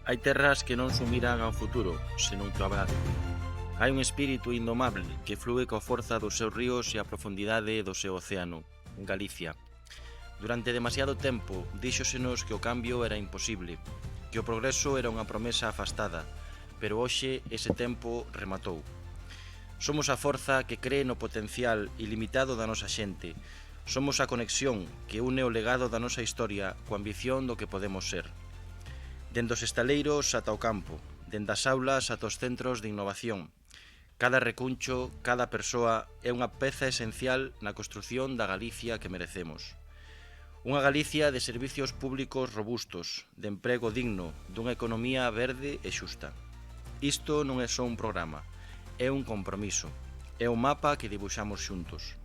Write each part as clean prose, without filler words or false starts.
Hai terras que non sumiran ao futuro, senón que o abrazan. Hai un espírito indomable que flúe coa forza dos seus ríos e a profundidade do seu océano, Galicia. Durante demasiado tempo díxosenos que o cambio era imposible, que o progreso era unha promesa afastada, pero hoxe ese tempo rematou. Somos a forza que cree no potencial ilimitado da nosa xente. Somos a conexión que une o legado da nosa historia coa ambición do que podemos ser. Dende os estaleiros ata o campo, dende as aulas ata os centros de innovación. Cada recuncho, cada persoa é unha peza esencial na construción da Galicia que merecemos. Unha Galicia de servicios públicos robustos, de emprego digno, dunha economía verde e xusta. Isto non é só un programa, é un compromiso, é un mapa que dibuixamos xuntos.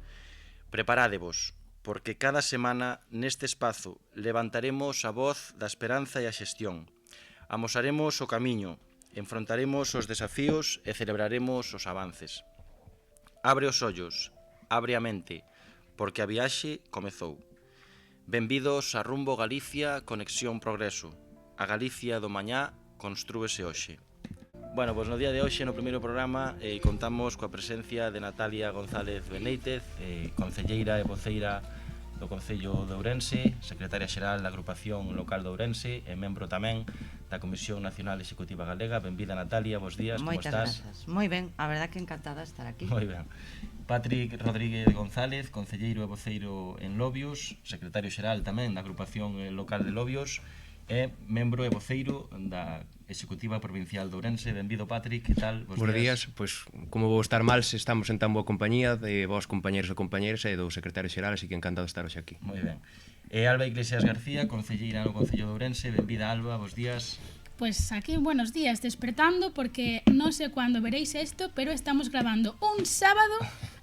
Preparádevos, porque cada semana neste espazo levantaremos a voz da esperanza e a xestión. Amosaremos o camiño, enfrontaremos os desafíos e celebraremos os avances. Abre os ollos, abre a mente, porque a viaxe comezou. Benvidos a Rumbo Galicia, Conexión Progreso. A Galicia do mañá constrúese hoxe. Bueno, pois no día de hoxe, no primeiro programa, contamos coa presencia de Natalia González Beneitez, concelleira e voceira do Concello de Ourense, secretaria xeral da Agrupación Local de Ourense e membro tamén da Comisión Nacional Executiva Galega. Benvida, Natalia, bos días, como estás? Moitas grazas. Moi ben, a verdad que encantada de estar aquí. Moi ben. Patrick Rodríguez González, concelleiro e voceiro en Lobios, secretario xeral tamén da Agrupación Local de Lobios e membro e voceiro da Executiva Provincial de Ourense. Benvido, Patrick, que tal? Bos días. Pois, como vou estar mal se estamos en tan boa compañía de vos compañeros e compañeras e do secretario xeral, así que encantado de estar hoxe aquí. Moi ben. E Alba Iglesias García, concelleira no Concello de Ourense. Benvida, Alba, bos días. Pues aquí, buenos días, despertando porque no sé cuándo veréis esto, pero estamos grabando un sábado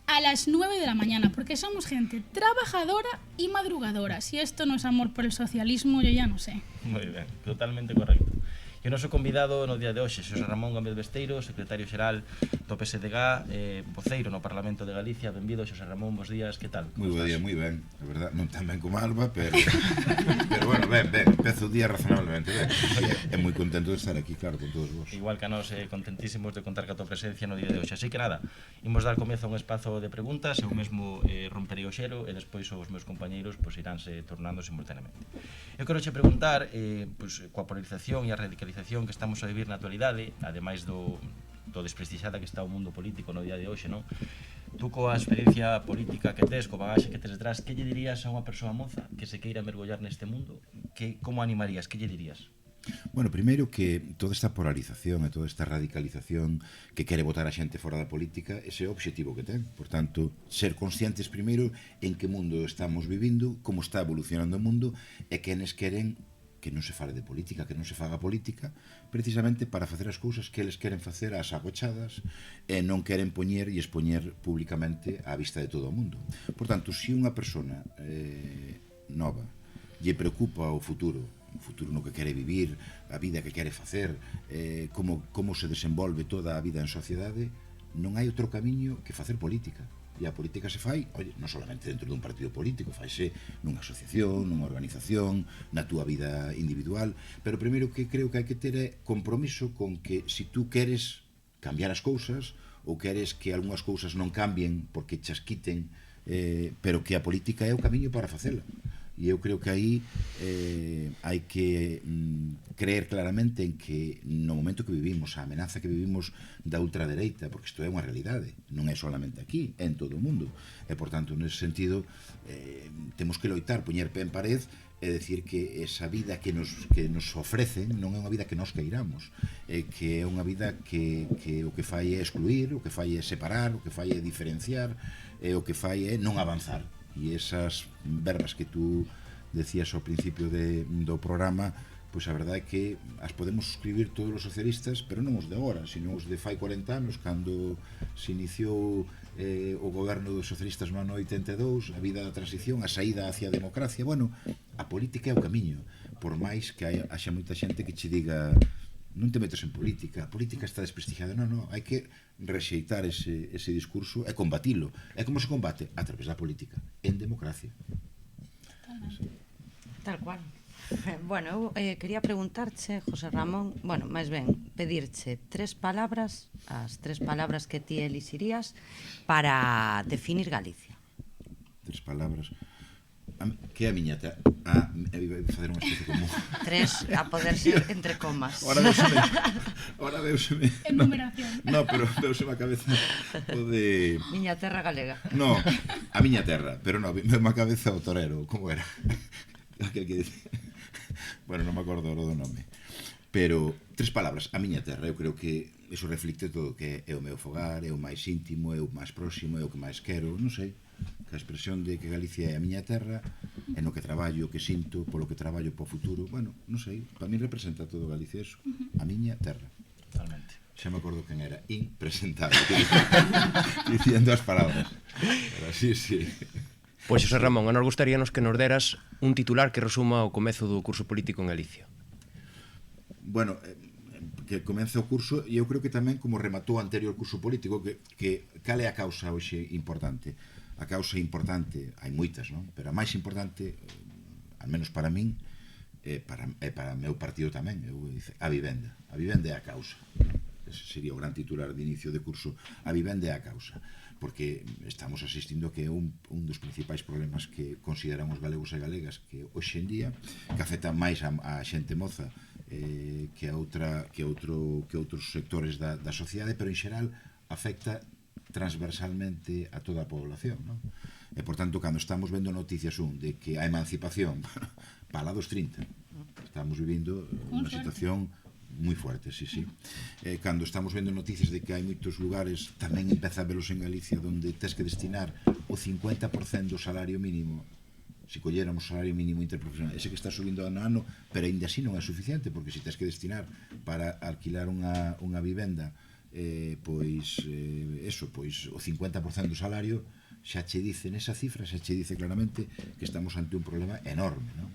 a las 9 de la mañana, porque somos gente trabajadora y madrugadora. Si esto no es amor por el socialismo, yo ya no sé. Moi ben, totalmente correcto. E o noso convidado no día de hoxe, Xosé Ramón Gómez Besteiro, secretario xeral do PSDG, voceiro no Parlamento de Galicia. Benvido, Xosé Ramón, bos días, que tal? Moi bo día, moi ben, a verdad, non tan ben como Alba, pero bueno, ben, empezo o día razonablemente ben. E moi contento de estar aquí, claro, con todos vos. Igual que a nós, contentísimos de contar ca tua presencia no día de hoxe. Así que nada, imos dar comezo a un espazo de preguntas, eu mesmo romperei o xero e despois os meus compañeiros iránse tornando simultaneamente. Eu quero che preguntar, coa polarización e a radicalización que estamos a vivir na actualidade, ademais do desprestixiada que está o mundo político no día de hoxe, non? Tú, coa experiencia política que tes, co bagaxe que tes detrás, que lle dirías a unha persoa moza que se queira mergullar neste mundo? Como animarías? Que lle dirías? Bueno, primeiro que toda esta polarización e toda esta radicalización que quere botar a xente fora da política, ese é o obxectivo que ten. Por tanto, ser conscientes primeiro en que mundo estamos vivindo, como está evolucionando o mundo e quenes queren que non se fale de política, que non se faga política, precisamente para facer as cousas que eles queren facer ás agochadas e non queren poñer e expoñer públicamente á vista de todo o mundo. Por tanto, se unha persona nova lle preocupa o futuro no que quere vivir, a vida que quere facer, como se desenvolve toda a vida en sociedade, non hai outro camiño que facer política. E a política se fai, non solamente dentro dun partido político, faise nunha asociación, nunha organización, na túa vida individual, pero primeiro que creo que hai que ter é compromiso con que se tú queres cambiar as cousas ou queres que algunhas cousas non cambien porque chas quiten, pero que a política é o camiño para facela. E eu creo que aí hai que creer claramente en que no momento que vivimos, a amenaza que vivimos da ultradereita, porque isto é unha realidade, non é solamente aquí, é en todo o mundo, e por tanto, nese sentido, temos que loitar, poñer pé en pared e decir que esa vida que nos ofrecen non é unha vida que nos queiramos, que é unha vida que o que fai é excluir, o que fai é separar, o que fai é diferenciar, o que fai é non avanzar. E esas verbas que tú decías ao principio do programa, pois a verdade é que as podemos suscribir todos os socialistas, pero non os de agora, sino os de fai 40 anos, cando se iniciou o goberno dos socialistas no ano 82, a vida da transición, a saída hacia a democracia. Bueno, a política é o camiño, por máis que haxa moita xente que che diga non te metes en política, a política está desprestigiada. Non, hai que rexeitar ese discurso e combatilo. É como se combate? A través da política, en democracia. Tal cual. Bueno, eu quería preguntarche, José Ramón, bueno, máis ben, pedirche 3 palabras, as 3 palabras que ti elixirías para definir Galicia. 3 palabras. Que é a miña terra? Iba a facer unha especie común. 3 a poder ser entre comas. Ahora veuseme. Enumeración. No, pero veuseme a cabeza o de... Miña terra galega. No, a miña terra, pero no, veuseme a cabeza o torero, como era? Aquel que dice... Bueno, non me acordo do nome. Pero 3 palabras, a miña terra, eu creo que iso reflicte todo o que é o meu fogar, é o máis íntimo, é o máis próximo, é o que máis quero, non sei. Que a expresión de que Galicia é a miña terra, é no que traballo, o que sinto, polo que traballo para o futuro, bueno, non sei, para mí representa todo Galicia eso, a miña terra. Totalmente. Xa me acordo quen era, impresentable, diciendo as palabras. Pero sí. Pois, Xosé Ramón, a nos gustaríanos que nos deras un titular que resuma o comezo do curso político en Galicia. Bueno, que comece o curso, e eu creo que tamén como rematou o anterior curso político, que cal é a causa hoxe importante. A causa importante, hai moitas, non? Pero a máis importante, al menos para min, para o meu partido tamén, a vivenda. A vivenda é a causa. Ese sería o gran titular de inicio de curso. A vivenda é a causa. Porque estamos asistindo a que un dos principais problemas que consideran os galegos e galegas que hoxe en día, que afecta máis a xente moza que outros sectores da sociedade, pero en xeral afecta transversalmente a toda a población, non? E, por tanto, cando estamos vendo noticias de que a emancipación para lá dos 30 estamos vivindo unha situación moi fuerte, sí. Cando estamos vendo noticias de que hai moitos lugares, tamén empeza a velos en Galicia, onde tes que destinar o 50% do salario mínimo, se colléramos o salario mínimo interprofesional, ese que está subindo ano a ano, pero ainda así non é suficiente, porque se tes que destinar para alquilar unha vivenda, pois o 50% do salario, xa che dice nesa cifra, xa che dice claramente que estamos ante un problema enorme, non?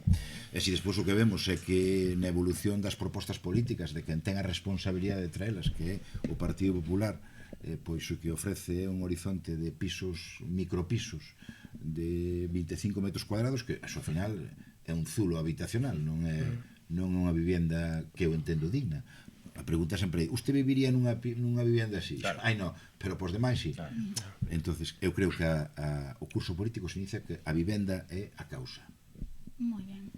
E se despois o que vemos é que na evolución das propostas políticas de quen ten a responsabilidade de traelas, que é o Partido Popular, pois o que ofrece é un horizonte de pisos, micropisos de 25 metros cuadrados, que ao final é un zulo habitacional, non é unha vivenda que eu entendo digna. A pregunta sempre é, usted viviría nunha vivenda así? Claro. Ai, no, pero pos demais sí. Claro. Entonces, eu creo que o curso político se inicia que a vivenda é a causa. Muy bien.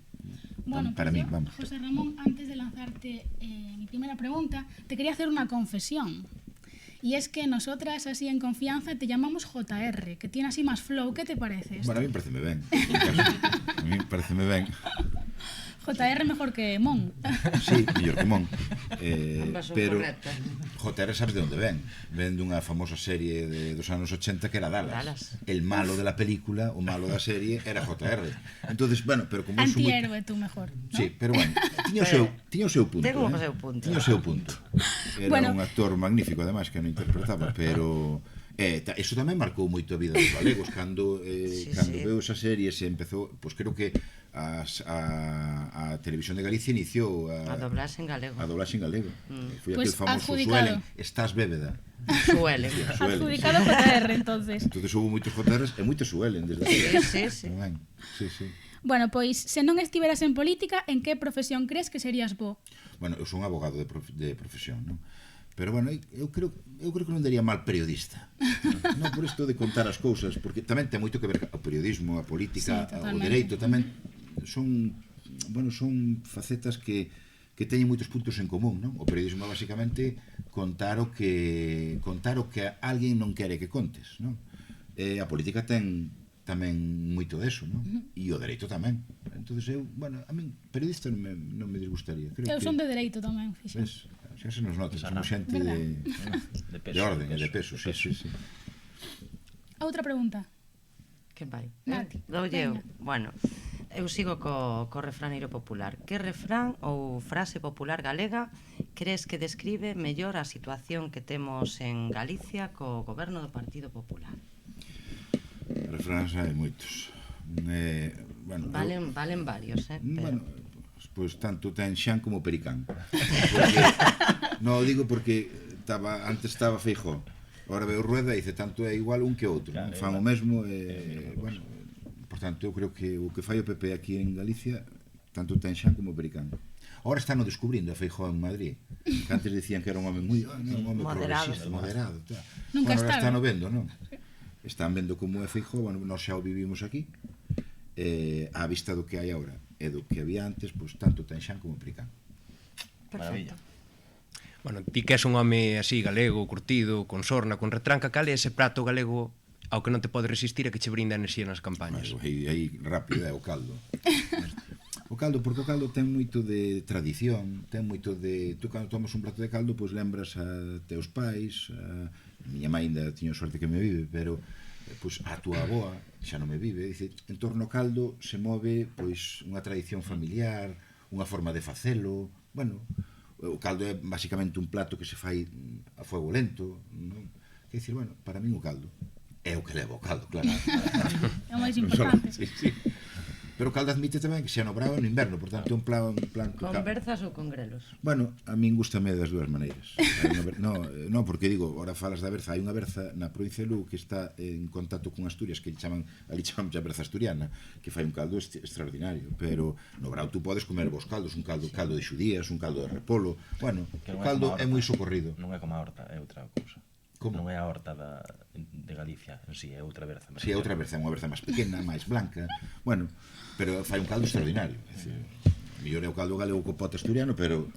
Bueno, para pues mí, vamos. José Ramón, antes de lanzarte mi primera pregunta, te quería hacer una confesión. Y es que nosotras, así en confianza, te llamamos JR, que tiene así más flow. ¿Qué te parece esto? Bueno, a mí pareceme ben. A mí pareceme ben. JR mejor que Mon. Sí, mellor que Mon. Ambas son Pero correctas. JR sabes de onde ven? Ven dunha famosa serie dos anos 80 que era Dallas. El malo de la película, o malo da serie, era JR. Entonces, bueno, pero como Antihéroe tú mejor, ¿no? Sí, pero bueno, tiña o seu punto. Ten o seu punto. Tiña o seu punto. Era Bueno. un actor magnífico, además, que non interpretaba, pero... eso tamén marcou moito a vida dos galegos cando veu esa serie se empezou, pois creo que a Televisión de Galicia iniciou A doblaxe en galego. Foi Pues aquel famoso adjudicado. Suelen, estás bébeda. Suelen. Adjudicado JR, entonces. Entonces houve moitos JRs e moitos Suelen desde aí. Sí. Sí. Bueno, pois, se non estiveras en política, en que profesión crees que serías bo? Bueno, eu son abogado de profesión, non? Pero bueno, eu creo que non daría mal periodista. Non por isto de contar as cousas, porque tamén ten moito que ver o periodismo, a política, Sí, o dereito tamén son facetas que teñen moitos puntos en común, non? O periodismo é basicamente contar o que alguén non quere que contes, non? A política ten tamén moito deso, non? E o dereito tamén. Entonces eu, bueno, a min periodista non me disgustaría. Creo Eu que, son de dereito tamén, fixo. ves, xa se nos nota, somos xente Verdad. de orden e de peso, sí. Outra pregunta. Que vai? Nati, Doulle eu. veña. Bueno, eu sigo co refraneiro popular. Que refrán ou frase popular galega crees que describe mellor a situación que temos en Galicia co goberno do Partido Popular? Refráns hai moitos. Bueno, Valen varios, Bueno, pero... pois tanto ten Xan como Pericán. Digo porque antes estaba Feijóo. Ahora veo Rueda e dice tanto é igual un que outro, Claro, fan o mesmo, bueno, por tanto eu creo que o que fai o PP aquí en Galicia tanto Tenxán como Pericán. Ahora están o descubrindo a Feijóo en Madrid, que antes decían que era un home moi un home progresista, moderado, tal. Nunca Bueno, ahora estaba. están o vendo, non? Están vendo como é Feijóo, bueno, nós xa o vivimos aquí, á vista do que hai agora e do que había antes, pois tanto Tenxán como Pericán. Maravilla. Bueno, ti que és un home así galego, curtido, con sorna, con retranca, cal é ese prato galego ao que non te pode resistir e que che brinda enerxía nas campañas? Aí rápido é o caldo. O caldo, porque o caldo ten moito de tradición, ten moito de... Tú cando tomas un prato de caldo, pois lembras a teus pais, a miña mãe ainda tiña sorte que me vive, pero pois a túa aboa xa non me vive, dice, en torno ao caldo se move pois unha tradición familiar, unha forma de facelo, bueno, o caldo é basicamente un plato que se fai a fuego lento, non? Quer dicir, bueno, para min o caldo é o que leva o caldo, claro. É o máis importante. Sí, sí. Pero o caldo admite tamén que xa no brao e no inverno, por tanto é un plan que Con berzas ou con grelos? Bueno, a min gustame das dúas maneiras. No, porque digo, ahora falas da berza, hai unha berza na provincia de Lugo que está en contacto con Asturias, que ali chamamos a berza asturiana, que fai un caldo extraordinario, pero no brao tú podes comer vos caldos, un caldo de xudías, un caldo de repolo, bueno, o caldo é moi socorrido. Non é como a horta, é outra cousa. Como? Non é a horta de Galicia en sí, é outra berza. Si, é outra berza, é unha berza máis pequena, máis blanca, bueno, pero fai un caldo extraordinario. É dicir, mellor é o caldo galego co pote asturiano, pero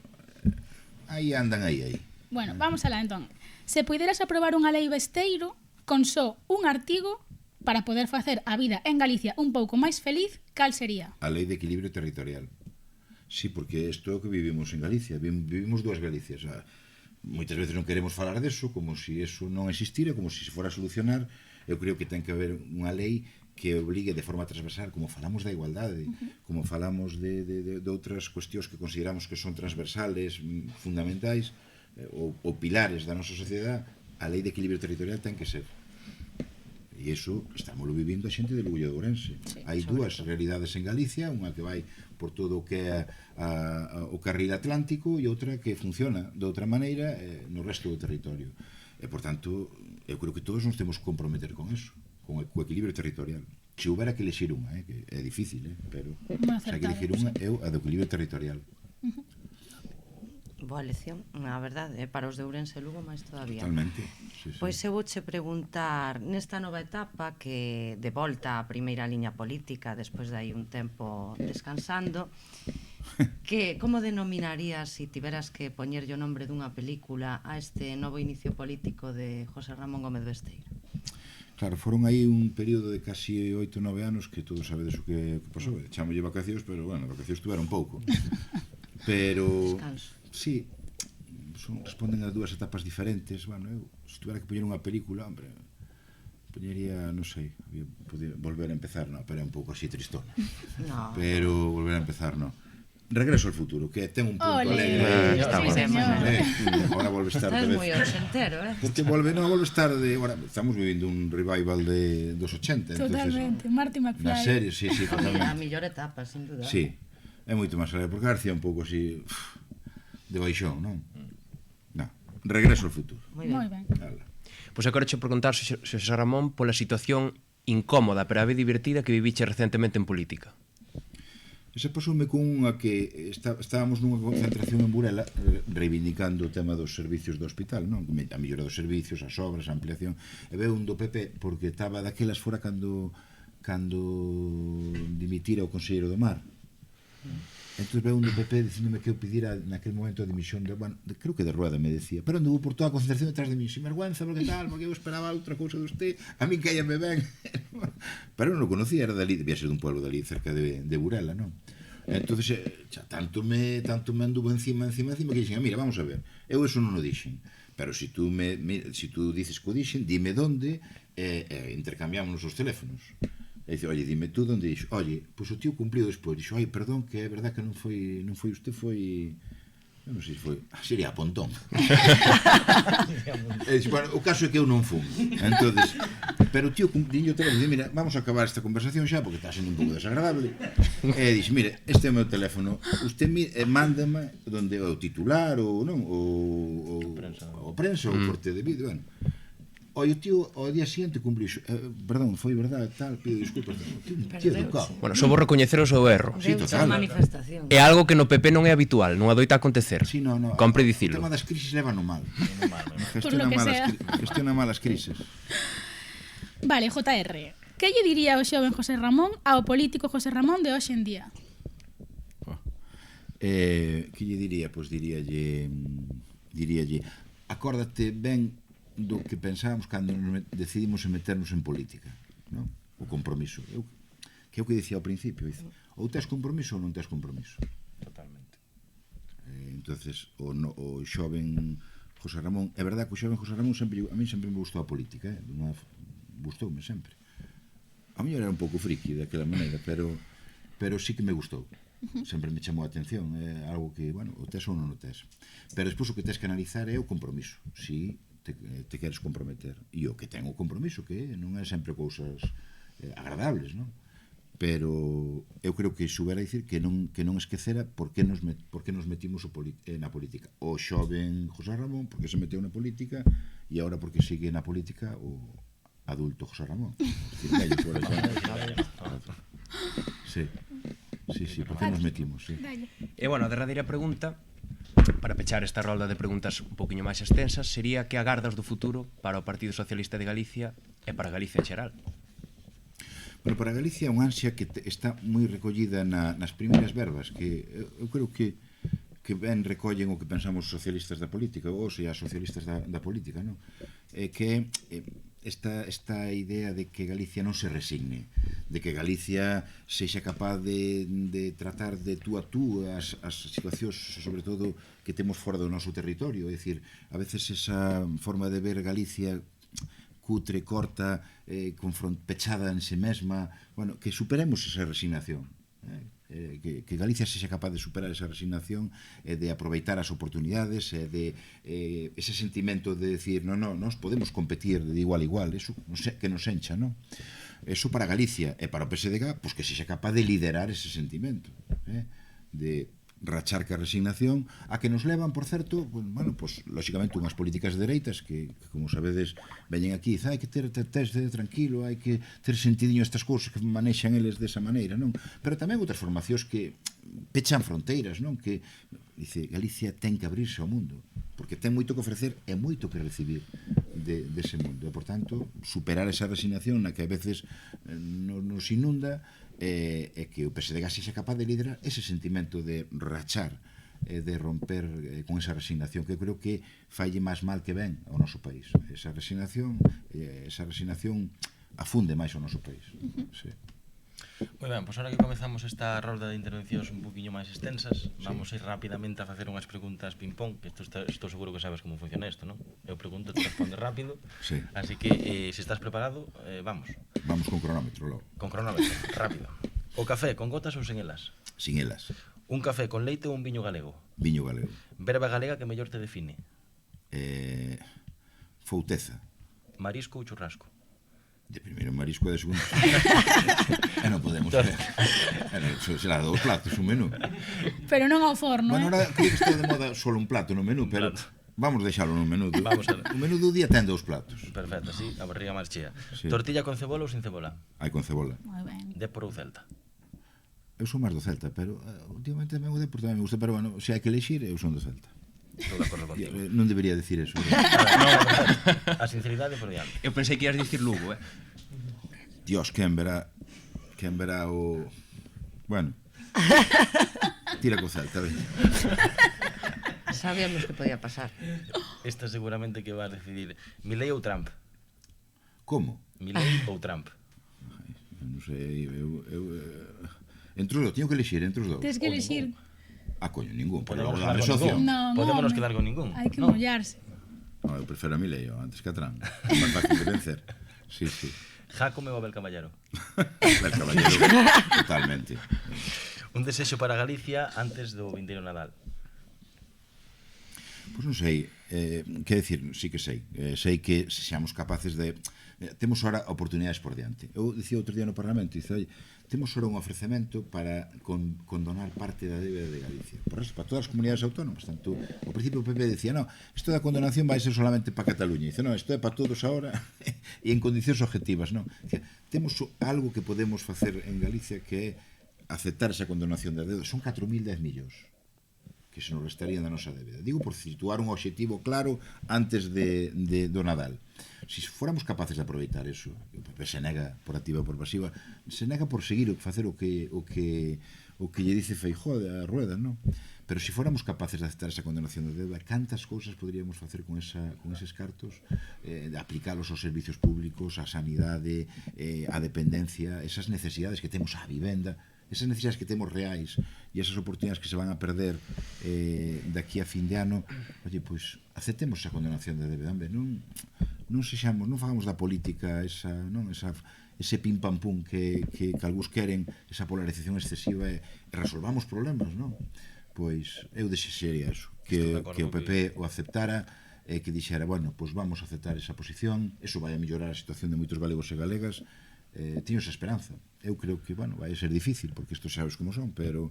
aí andan aí. Bueno, vamos alá entón. Se puideras aprobar unha lei besteiro con só un artigo para poder facer a vida en Galicia un pouco máis feliz, cal sería? A lei de equilibrio territorial. Sí, porque isto é o que vivimos en Galicia, vivimos dúas Galicias. Moitas veces non queremos falar deso, como se eso non existira, como se fora a solucionar. Eu creo que ten que haber unha lei que obligue de forma transversal, como falamos da igualdade, como falamos de outras cuestións que consideramos que son transversales, fundamentais, ou pilares da nosa sociedade, a lei de equilibrio territorial ten que ser. E iso estamos vivindo a xente de Lugo de Ourense. Hai dúas realidades en Galicia, unha que vai por todo o que é o carril atlántico e outra que funciona de outra maneira no resto do territorio. E, por tanto, eu creo que todos nos temos que comprometer con eso, con o equilibrio territorial. Se houbera que elegir unha, que é difícil, pero se hai que elegir unha, é a do equilibrio territorial. Boa lección, a verdade, para os de Ourense e Lugo máis todavía. Totalmente. Sí, sí. Pois eu vouche preguntar, nesta nova etapa que de volta á primeira liña política, despois de aí un tempo descansando, que como denominarías, se tiveras que poñerlle o nombre dunha película a este novo inicio político de José Ramón Gómez Besteiro? Claro, foron aí un período de casi 8-9 anos que todos sabedes o que pasou. Chámolle vacacións, pero, bueno, vacacións tuveron pouco. Pero... Descanso. Sí, responden a dúas etapas diferentes. Bueno, eu, se tuvera que poñer unha película, hombre, poñería, non sei, volver a empezar, no, pero é un pouco así tristón. No. Pero volver a empezar, no. Regreso ao futuro, que ten un punto Ole, alegre. sí, señor. Ahora volve a estar Estás de moi vez. ochentero, Porque volve a estar de... Ahora, estamos vivindo un revival dos 80. Totalmente, Marty McFly. Na serie, sí, A totalmente. millor etapa, sin duda. Sí, é moito máis alegre, porque García é un pouco así de baixón, non? Non, regreso ao futuro. Moi ben. Ala. Pois agora che preguntar, Xosé Ramón, pola situación incómoda, pero a vez divertida que viviche recentemente en política. Ese pasoume con unha que estábamos nunha concentración en Burela reivindicando o tema dos servicios do hospital, non? A mellora dos servicios, as obras, a ampliación. E veu un do PP porque estaba daquelas fora cando dimitira o conselleiro do Mar. Entón veu un do PP dicíndome que eu pedira naquele momento a dimisión creo que de Rueda me decía, pero anduvo por toda a concentración detrás de mí, sin vergüenza, porque tal, porque eu esperaba outra cousa de usted, a mí caíame ben. Pero non o conocía, era dali, debía ser dun pueblo dali cerca de Burela, non? Entón xa tanto me anduvo encima que dixen, mira, vamos a ver, eu eso non o dixen, pero se tú dices que o dixen, dime onde, intercambiamos os teléfonos. E dice, oye, dime tú onde dixo. Oye, pois o tío cumplido despois. Dixo, ai, perdón, que é verdad que non foi usted, foi... Non sei se foi... Sería a Pontón. E dixo, bueno, o caso é que eu non fun. Entonces, pero o tío cumplido o teléfono. Dice, mira, vamos a acabar esta conversación xa, porque está sendo un pouco desagradable. E dixo, mire, este é o meu teléfono. Usted mándame onde o titular, ou non, o prensa, ou corte de vídeo, bueno. o tío ao día siguiente cumpriu, perdón, foi verdade, tal, pido disculpas, tío educado. Bueno, só vou recoñecer o seu erro. Sí, Deus total. a manifestación. É algo que no PP non é habitual, non adoita acontecer. Sí, no, Compre o dicilo. tema das crisis leva no mal. Por lo que sea. Gestiona malas crisis. Vale, JR. Que lle diría o xoven José Ramón ao político José Ramón de hoxe en día? Que lle diría? Pois diríalle acórdate ben do que pensábamos cando decidimos meternos en política, non? O compromiso. Que é o que dicía ao principio, dice, ou tes compromiso ou non tes compromiso. Totalmente. Entonces, o xoven José Ramón, é verdade que o xoven José Ramón a mí sempre me gustou a política, gustoume sempre. A mellor era un pouco friki daquela maneira, pero sí que me gustou. Sempre me chamou a atención, é algo que, bueno, o tes ou non o tes. Pero despois o que tes que analizar é o compromiso, si te queres comprometer. E o que ten o compromiso, que non é sempre cousas agradables, non? Pero eu creo que xubera a dicir que non esquecera por que nos metimos na política. O xoven José Ramón, porque se meteu na política, e agora porque sigue na política o adulto José Ramón. Sí, por que nos metimos, sí. E, bueno, a derradeira pregunta, para pechar esta rolda de preguntas un poquinho máis extensas, sería que agardas do futuro para o Partido Socialista de Galicia e para Galicia en xeral? Bueno, para Galicia é unha ansia que está moi recollida nas primeiras verbas, que eu creo que ben recollen o que pensamos os socialistas da política, ou seja, socialistas da política, non? Que esta idea de que Galicia non se resigne, de que Galicia sexa capaz de tratar de tú a tú as situacións, sobre todo, que temos fora do noso territorio. É dicir, a veces esa forma de ver Galicia cutre, corta, pechada en si mesma, bueno, que superemos esa resignación, que Galicia sexa capaz de superar esa resignación, de aproveitar as oportunidades, de ese sentimento de decir, nós podemos competir de igual a igual, eso que nos encha, non? Eso para Galicia e para o PSDG, pois que sexa capaz de liderar ese sentimento, de rachar que a resignación, a que nos levan, por certo, bueno, pues, lóxicamente unhas políticas de dereitas que como sabedes, veñen aquí, hai que ter tranquilo, hai que ter sentidiño estas cousas que manexan eles desa maneira, non? Pero tamén outras formacións que pechan fronteiras, non? Que dice, Galicia ten que abrirse ao mundo, porque ten moito que ofrecer e moito que recibir dese mundo, e, por tanto, superar esa resignación na que a veces nos inunda, e que o PSDG sexa capaz de liderar ese sentimento de rachar, de romper con esa resignación, que creo que falle máis mal que ben ao noso país. Esa resignación afunde máis ao noso país. Sí. Moi ben, pois ahora que comezamos esta rolda de intervencións un poquinho máis extensas, vamos a ir rapidamente a facer unhas preguntas ping-pong, que estou seguro que sabes como funciona isto, non? Eu pregunto, te responde rápido, sí. Así que, se estás preparado, vamos. Vamos con cronómetro, logo. Con cronómetro, rápido. O café, con gotas ou sen elas? Sin elas. Un café con leite ou un viño galego? Viño galego. Verba galega que mellor te define? Fouteza. Marisco ou churrasco? De primeiro marisco e de segundo. Non podemos ver. Será dous platos, un menú. Pero non ao forno, Bueno, ahora creo que está de moda solo un plato no menú, pero vamos deixalo no menú. O menú do día ten 2 platos. Perfecto, así a barriga máis chea. Sí. Tortilla con cebola ou sin cebola? Hai con cebola. Moi ben. Depor ou Celta? Eu son máis do Celta, pero últimamente tamén o Depor tamén me gusta, pero bueno, se hai que elexir, eu son do Celta. Estou de acordo contigo. Non debería decir eso. A sinceridade por diante. Eu pensei que ias dicir Lugo, Dios, quen verá o... Bueno. Tira co Celta, ven. Sabíamos que podía pasar. Esta seguramente que va a decidir Milei ou Trump? Como? Milei ou Trump? Non sei, entre os dous, teño que elexir entre os dous. Tens que elixir. Coño, ningún. Podemos Pero quedar con socio. ningún. No, Podémonos home. quedar con ningún. Hai que ¿no? mollarse. No, eu prefiro a Milei antes que a Trump. É máis fácil de vencer. Sí. Jacome ou Abel Caballero? El caballero, totalmente. Un desexo para Galicia antes do vindeiro Nadal? Pois non sei, que decir, sí que sei. Sei que se seamos capaces de... temos ahora oportunidades por diante. Eu dicía outro día no Parlamento, dice, temos só un ofrecemento para condonar parte da débeda de Galicia. Por eso, para todas as comunidades autónomas. Tanto, ao principio o PP decía, no, isto da condonación vai ser solamente para Cataluña. Dice, no, isto é para todos ahora e en condicións objetivas. No. Dice, temos algo que podemos facer en Galicia que é aceptar esa condonación da débeda. Son 4.010 millóns que se nos restarían da nosa débeda. Digo por situar un objetivo claro antes do Nadal. Se fóramos capaces de aproveitar eso, o PP se nega por activa ou por pasiva, se nega por seguir facer o que lle dice Feijóo a Rueda, non? Pero se fóramos capaces de aceptar esa condenación de débeda, cantas cousas poderíamos facer con eses cartos, de aplicalos aos servicios públicos, á sanidade, á dependencia, esas necesidades que temos á vivenda, esas necesidades que temos reais e esas oportunidades que se van a perder daqui a fin de ano. Oye, pois aceptemos esa condenación de débeda, non fagamos da política ese pim pam pum que algúns queren, esa polarización excesiva, e resolvamos problemas, non? Pois eu desexaría eso, que o PP o aceptara, que dixera, bueno, pois vamos a aceptar esa posición, eso vai a mellorar a situación de moitos galegos e galegas. Teño esa esperanza. Eu creo que, bueno, vai a ser difícil, porque estos sabes como son, pero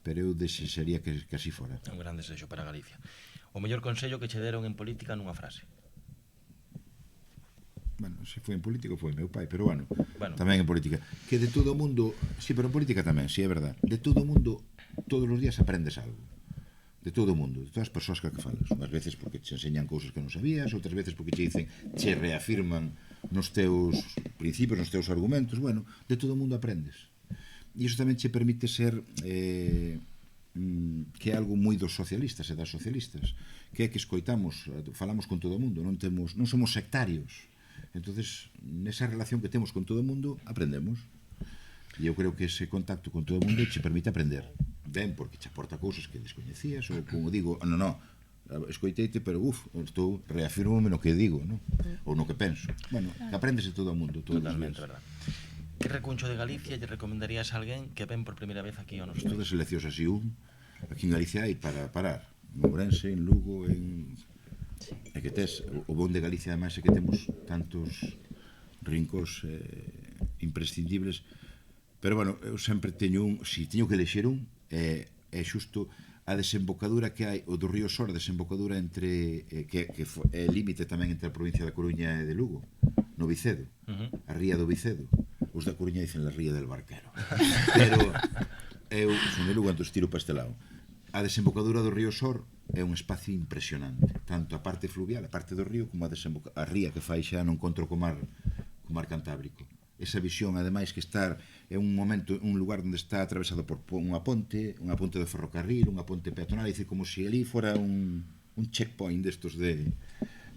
eu desexaría que así fora. Un gran desexo para Galicia. O mellor consello que che deron en política nunha frase? Bueno, se foi en política foi meu pai, pero bueno, tamén en política. Que de todo o mundo, sí, pero en política tamén, sí, é verdad. De todo o mundo, todos os días aprendes algo. De todo o mundo, de todas as persoas que falas. Unhas veces porque te enseñan cousas que non sabías, outras veces porque te dicen, che reafirman nos teus principios, nos teus argumentos. Bueno, de todo o mundo aprendes. E iso tamén che permite ser que é algo moi dos socialistas e das socialistas, que é que escoitamos, falamos con todo o mundo, non somos sectarios. Entonces, nesa relación que temos con todo o mundo, aprendemos. E eu creo que ese contacto con todo o mundo che permite aprender. Ben, porque che aporta cousas que descoñecías, ou como digo, non, escoiteite, pero estou reafirmo no que digo, non? Ou no que penso. Bueno, que aprendes de todo o mundo, todos os días. Totalmente, verdad. Que recuncho de Galicia lle recomendarías a alguén que ven por primeira vez aquí ao noso país? Todas seleccións así, aquí en Galicia hai para parar. En Ourense, en Lugo, é que tes, o bon de Galicia ademais é que temos tantos rincos imprescindibles. Pero, bueno, eu sempre teño si teño que elexer é xusto a desembocadura que hai, o do río Sor, a desembocadura entre, que é límite tamén entre a provincia da Coruña e de Lugo, no Vicedo, a ría do Vicedo. Os da Coruña dicen la ría del Barquero. Pero eu son de Lugo, entón tiro para este lado. A desembocadura do río Sor é un espacio impresionante, tanto a parte fluvial, a parte do río, como a ría que fai xa no encontro co mar Cantábrico. Esa visión, ademais, que é un lugar onde está atravesado por unha ponte de ferrocarril, unha ponte peatonal, é dicir, como se ali fora un checkpoint destos de...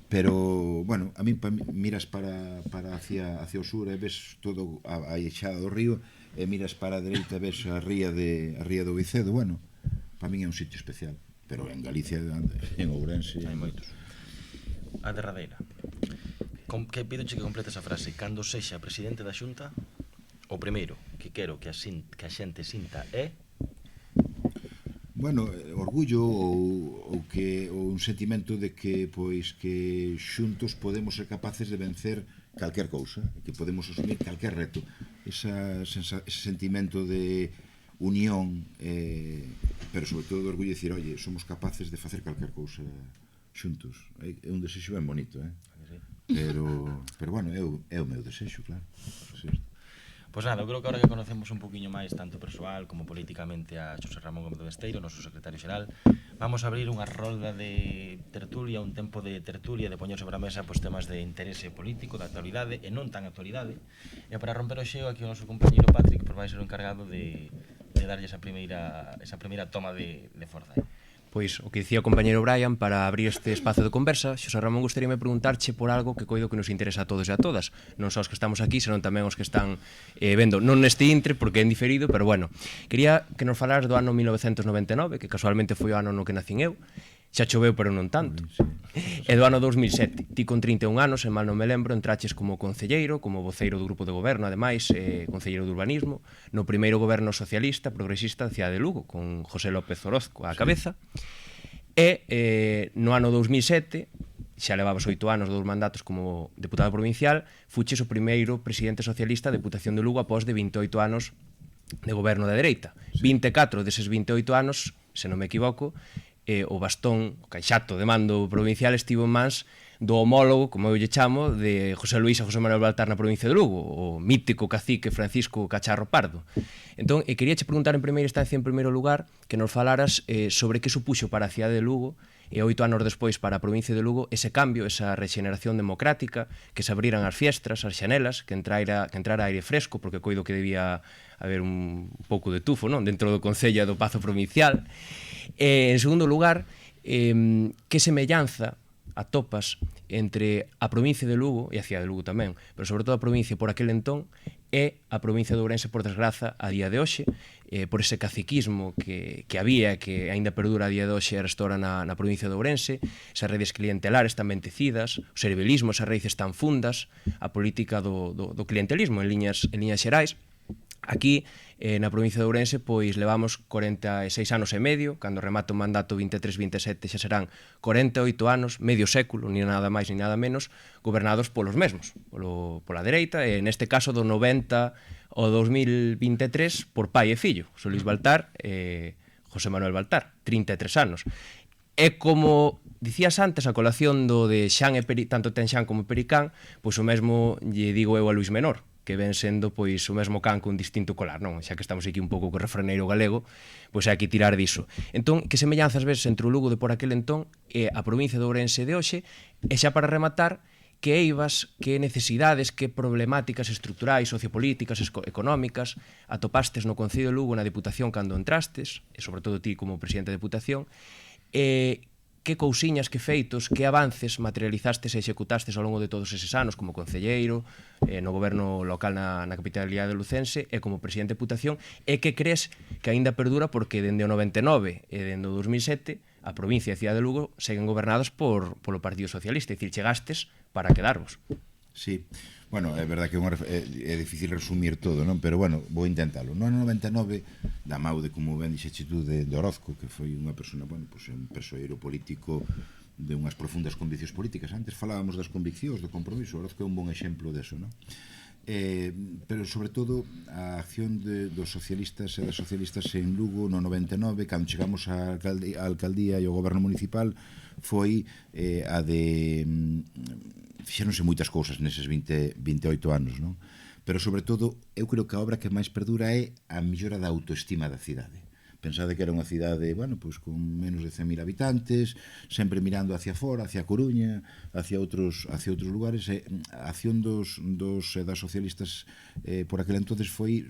Pero, bueno, a mí miras para hacia o sur e ves todo a eixada do río, e miras para a dereita e ves a ría do Vicedo. Bueno, para min é un sitio especial, pero en Galicia, en Ourense hai moitos. A derradeira, que pidoche que completes a frase: cando sexa presidente da Xunta, o primeiro que quero que a xente sinta é... Bueno, orgullo ou un sentimento de que xuntos podemos ser capaces de vencer calquer cousa, que podemos asumir calquer reto. Ese sentimento de unión, pero sobre todo de orgullo de dicir, oye, somos capaces de facer calquer cousa xuntos. É un desexo ben bonito, pero bueno, é o meu desexo, claro. Pois nada, eu creo que agora que conocemos un poquinho máis tanto persoal como políticamente a Xosé Ramón Gómez do Besteiro, noso secretario xeral, vamos a abrir unha rolda de tertulia, un tempo de tertulia, de poñer sobre a mesa temas de interese político, de actualidade e non tan actualidade. E para romper o xeo, aquí o noso compañeiro Patrick vai ser o encargado de darlle esa primeira toma de forza. Pois o que dicía o compañeiro Brian, para abrir este espazo de conversa, Xosé Ramón, gustaríame preguntarche por algo que coido que nos interesa a todos e a todas, non só os que estamos aquí, senón tamén os que están vendo, non neste intre, porque é en diferido, pero bueno, quería que nos falaras do ano 1999, que casualmente foi o ano no que nacín eu, xa choveu pero non tanto, e do ano 2007, ti con 31 anos, en mal non me lembro, entraches como concelleiro, como voceiro do grupo de goberno, ademais, concelleiro de urbanismo, no primeiro goberno socialista, progresista da cidade de Lugo, con José López Orozco á cabeza, e no ano 2007, xa levabas 8 anos, 2 mandatos como deputado provincial, fuches o primeiro presidente socialista da Deputación de Lugo após de 28 anos goberno da dereita. 24 deses 28 anos, se non me equivoco, o bastón, o caixato de mando provincial estivo en mans do homólogo, como eu lle chamo, de José Luís e José Manuel Baltar na provincia de Lugo, o mítico cacique Francisco Cacharro Pardo. Entón, queríache preguntar en primeira instancia, en primeiro lugar, que nos falaras sobre que supuxo para a cidade de Lugo e 8 anos despois para a provincia de Lugo ese cambio, esa regeneración democrática, que se abriran as fiestras, as xanelas, que entrara aire fresco, porque coido que debía haber un pouco de tufo, non, dentro do Concello e do Pazo Provincial. En segundo lugar, que semellanza atopas entre a provincia de Lugo e a cidade de Lugo tamén, pero sobre todo a provincia por aquel entón e a provincia de Ourense, por desgraza, a día de hoxe, por ese caciquismo que había, que aínda perdura a día de hoxe e restora na provincia de Ourense, esas redes clientelares tan bentecidas, o servilismo, esas raíces tan fundas, a política do clientelismo en liñas xerais. Aquí, na provincia de Ourense, pois levamos 46 anos e medio, cando remata o mandato 23-27 xa serán 48 anos, medio século, ni nada máis ni nada menos, gobernados polos mesmos, pola dereita, e neste caso do 90 ao 2023 por pai e fillo, José Luís Baltar e José Manuel Baltar, 33 anos. E como dicías antes, a colación do de Xan e tanto ten Xan como Pericán, pois o mesmo lle digo eu a Luís Menor, que ven sendo pois o mesmo can con distinto colar, non? Xa que estamos aquí un pouco co refraneiro galego, pois hai que tirar diso. Entón, que semellanzas ves entre o Lugo de por aquel entón e a provincia de Ourense de hoxe, e xa para rematar, que eivas, que necesidades, que problemáticas estruturais, sociopolíticas, económicas atopastes no Concello de Lugo, na Diputación cando entrastes, e sobre todo ti como presidente da Diputación, e que cousiñas, que feitos, que avances materializastes e executastes ao longo de todos eses anos como concelleiro, no goberno local na capitalidade lucense e como presidente de Diputación, e que crees que aínda perdura porque dende o 99 e dende o 2007 a provincia e a cidade de Lugo seguen gobernadas polo Partido Socialista, é dicir, chegastes para quedarvos. Sí, bueno, é verdad que é difícil resumir todo, non? Pero, bueno, vou intentalo. No ano 99, da Maude, como ben dixeche tú, de Orozco, que foi unha persona, bueno, pues un persoeiro político de unhas profundas conviccións políticas. Antes falábamos das conviccións, do compromiso. Orozco é un bon exemplo deso, non? Pero, sobre todo, a acción dos socialistas e das socialistas en Lugo no 99, cando chegamos á alcaldía e ao goberno municipal, foi a de... fixéronse moitas cousas neses 28 anos, non? Pero, sobre todo, eu creo que a obra que máis perdura é a mellora da autoestima da cidade. Pensade que era unha cidade, bueno, pois con menos de 100.000 habitantes, sempre mirando hacia fora, hacia Coruña, hacia outros lugares, e a acción das socialistas por aquel entonces foi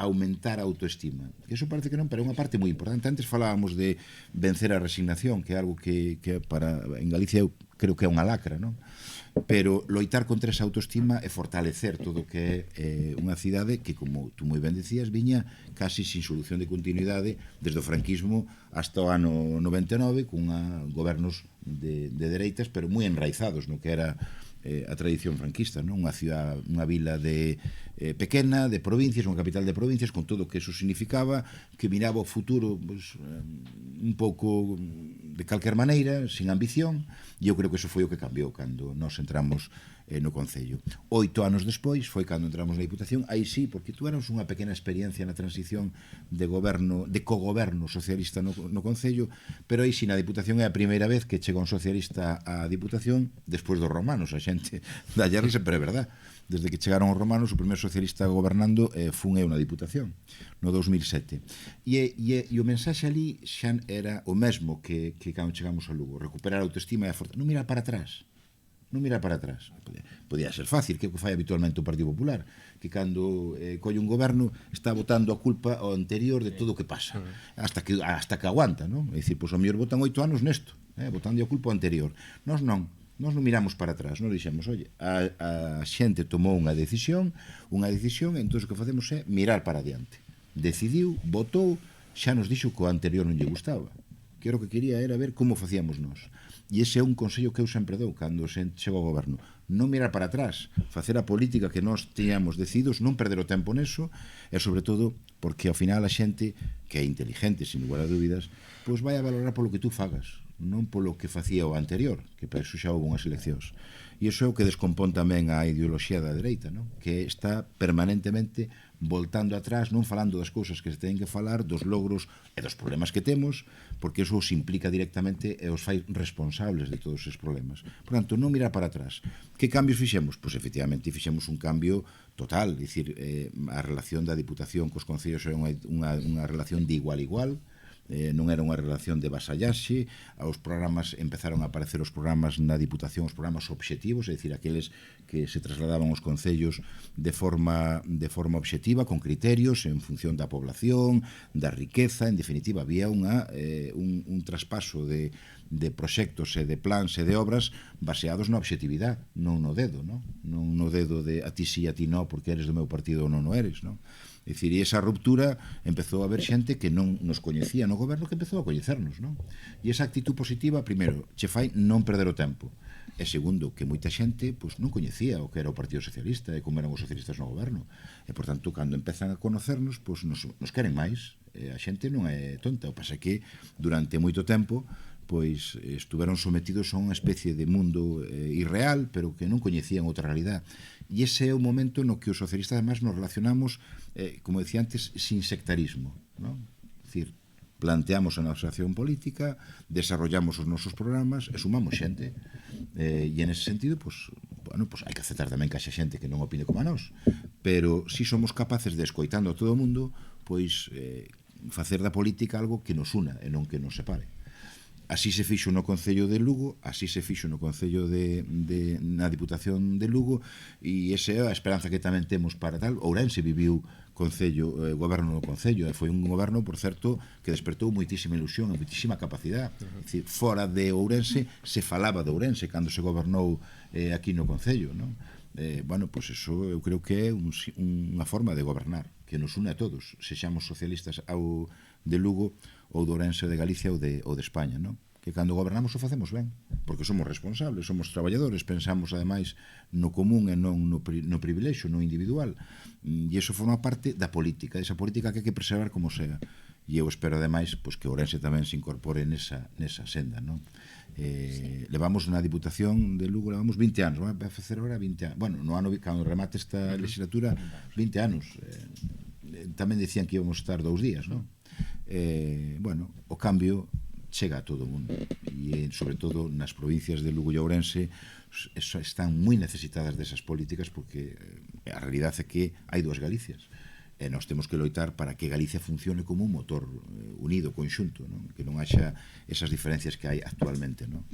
aumentar a autoestima. Eso parece que non, pero é unha parte moi importante. Antes falábamos de vencer a resignación, que é algo que para en Galicia eu creo que é unha lacra, non? Pero loitar contra esa autoestima e fortalecer todo o que é unha cidade que, como tú moi ben decías, viña casi sin solución de continuidade desde o franquismo hasta o ano 99, con gobernos de dereitas, pero moi enraizados no que era a tradición franquista, non? Unha vila pequena, de provincias, unha capital de provincias, con todo o que eso significaba, que miraba o futuro pues, un pouco de calquer maneira, sin ambición, e eu creo que eso foi o que cambiou cando nos entramos no Concello. 8 anos despois foi cando entramos na Diputación, aí sí, porque tú eras unha pequena experiencia na transición de cogoberno socialista no Concello, pero aí sí, na Diputación é a primeira vez que chega un socialista á Diputación despois dos romanos, a xente dalle risa, pero é verdad. Desde que chegaron os romanos, o primeiro socialista gobernando fun eu na Diputación, no 2007. E o mensaxe ali xa era o mesmo que cando chegamos a Lugo, recuperar a autoestima e a forza. Non mirar para atrás. Non mirar para atrás. Podía ser fácil, que é o que fai habitualmente o Partido Popular, que cando colle un goberno está botando a culpa ao anterior de todo o que pasa, hasta que aguanta, non? É dicir, pois o mellor botan 8 anos nesto, botando a culpa ao anterior. Nós non miramos para atrás, nós dixemos, oye, a xente tomou unha decisión, e entón o que facemos é mirar para adiante. Decidiu, votou, xa nos dixo que o anterior non lle gustaba, que era o que quería era ver como facíamos nós. E ese é un consello que eu sempre dou cando chego ao goberno. non mirar para atrás, facer a política que nós teñamos decididos, non perder o tempo neso, e sobre todo porque ao final a xente que é inteligente, sin lugar a dúbidas, pois vai a valorar polo que tú fagas, non polo que facía o anterior, que para iso xa houve unhas eleccións. E iso é o que descompón tamén a ideoloxía da dereita, non? Que está permanentemente voltando atrás, non falando das cousas que se teñen que falar, dos logros e dos problemas que temos, porque iso os implica directamente e os fai responsables de todos esses problemas. Por tanto, non mirar para atrás. Que cambios fixemos? Pois efectivamente fixemos un cambio total, é dicir, a relación da Diputación cos concellos era unha relación de igual a igual, non era unha relación de vasallaxe, os programas empezaron a aparecer os programas na Diputación, os programas obxectivos, é dicir, aqueles que se trasladaban aos concellos de forma obxectiva, con criterios en función da población, da riqueza, en definitiva, había un traspaso de proxectos e de plans e de obras baseados na obxectividade, non no dedo, non no dedo de a ti sí, a ti no, porque eres do meu partido ou non o eres, non? É dicir, e esa ruptura empezou a haber xente que non nos coñecía no goberno que empezou a coñecernos, non? E esa actitud positiva, primeiro, che fai non perder o tempo. E segundo, que moita xente pois, non coñecía o que era o Partido Socialista e como eran os socialistas no goberno. E, por tanto, cando empezan a conocernos, pois, nos queren máis. E a xente non é tonta. O pasa que, durante moito tempo, pois estuveron sometidos a unha especie de mundo irreal, pero que non coñecían outra realidade. E ese é o momento no que os socialistas, además, nos relacionamos, como decía antes, sin sectarismo, non? É dicir, planteamos a nosa acción política, desarrollamos os nosos programas e sumamos xente. E en ese sentido, pois, bueno, pois hai que aceptar tamén que haxa xente que non opine como a nós, pero si somos capaces de, escoitando a todo o mundo, pois facer da política algo que nos una e non que nos separe. Así se fixo no Concello de Lugo, así se fixo no Concello na Diputación de Lugo, e esa é a esperanza que tamén temos para tal. Ourense viviu goberno no Concello, e foi un goberno, por certo, que despertou moitísima ilusión e moitísima capacidade. É dicir, fora de Ourense se falaba de Ourense cando se gobernou aquí no Concello, non? Bueno, pois eso eu creo que é unha forma de gobernar que nos une a todos, sexamos socialistas ao de Lugo ou de Ourense ou de Galicia ou de España, non? Que cando gobernamos o facemos ben, porque somos responsables, somos traballadores, pensamos ademais no común e non no privilexio, no individual, e iso forma parte da política, esa política que hai que preservar como sea. E eu espero ademais pois, que Ourense tamén se incorpore nesa senda, non? Levamos na Diputación de Lugo, levamos 20 anos, vai a facer ahora 20 anos, bueno, no ano cando remate esta legislatura 20 anos, tamén decían que íbamos estar 2 días, non? Bueno, o cambio chega a todo o mundo e sobre todo nas provincias de Lugo e Ourense están moi necesitadas desas políticas porque a realidade é que hai 2 Galicias e nós temos que loitar para que Galicia funcione como un motor unido, conxunto, non? Que non haxa esas diferencias que hai actualmente, non?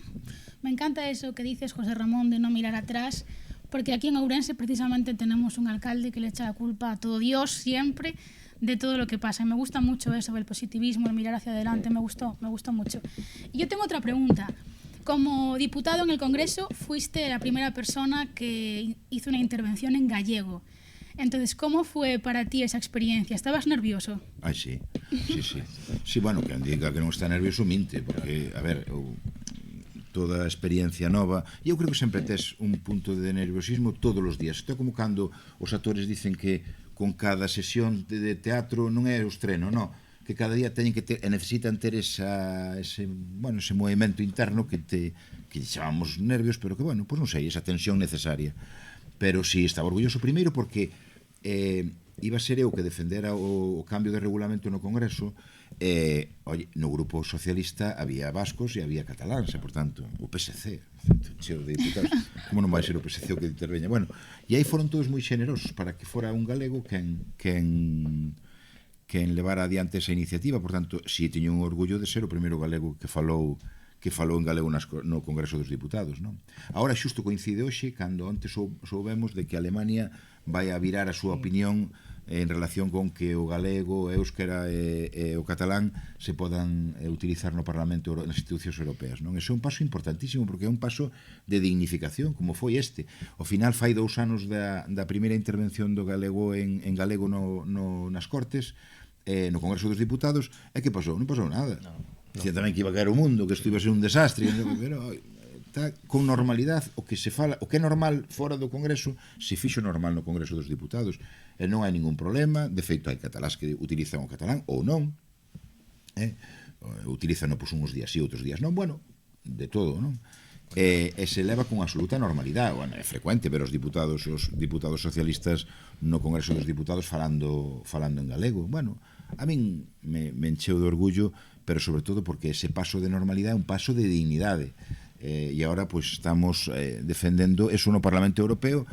Me encanta eso que dices, José Ramón, de non mirar atrás, porque aquí en Ourense precisamente tenemos un alcalde que le echa la culpa a todo Dios siempre de todo lo que pasa. Y me gusta mucho eso del positivismo, el mirar hacia adelante, me gustó mucho. Y yo tengo otra pregunta. Como diputado en el Congreso, fuiste la primera persona que hizo una intervención en gallego. Entonces, ¿cómo fue para ti esa experiencia? ¿Estabas nervioso? Ai, sí. Sí, bueno, que diga que non está nervioso minte, porque, a ver, toda a experiencia nova, e eu creo que sempre tes un punto de nerviosismo todos os días. Isto é como cando os actores dicen que con cada sesión de teatro non é o estreno, non, que cada día teñen que ter e necesitan ter ese movimento interno que chamamos nervios, pero que, bueno, pois non sei, esa tensión necesaria. Pero si estaba orgulloso primeiro porque iba a ser eu que defendera o cambio de regulamento no Congreso. No grupo socialista había vascos e había cataláns, e, por tanto, o PSC, cheo de diputados, como non vai ser o PSC o que interveña? Bueno, e aí foron todos moi xenerosos para que fora un galego quen levara adiante esa iniciativa. Por tanto, si teño un orgullo de ser o primeiro galego que falou en galego no Congreso dos Diputados, non? Agora xusto coincide hoxe cando antes soubemos de que Alemania vai a virar a súa opinión en relación con que o galego, o éuskera e o catalán se podan utilizar no Parlamento, nas institucións europeas, non? Ese é un paso importantísimo porque é un paso de dignificación, como foi este. Ao final fai 2 anos da primeira intervención do galego en galego nas Cortes, no Congreso dos Diputados, e que pasou? Non pasou nada. Dicía tamén que iba a caer o mundo, que isto iba a ser un desastre, pero está con normalidade o que se fala, o que é normal fora do Congreso, se fixo normal no Congreso dos Diputados, e non hai ningún problema. De feito, hai catalás que utilizan o catalán ou non, utilizan pois, uns días e outros días non, bueno, de todo, non? E se leva con absoluta normalidade. Bueno, é frecuente ver os diputados socialistas no Congreso dos Diputados falando en galego. Bueno, a min me encheu de orgullo, pero sobre todo porque ese paso de normalidade é un paso de dignidade, e agora pois estamos defendendo eso no Parlamento Europeo.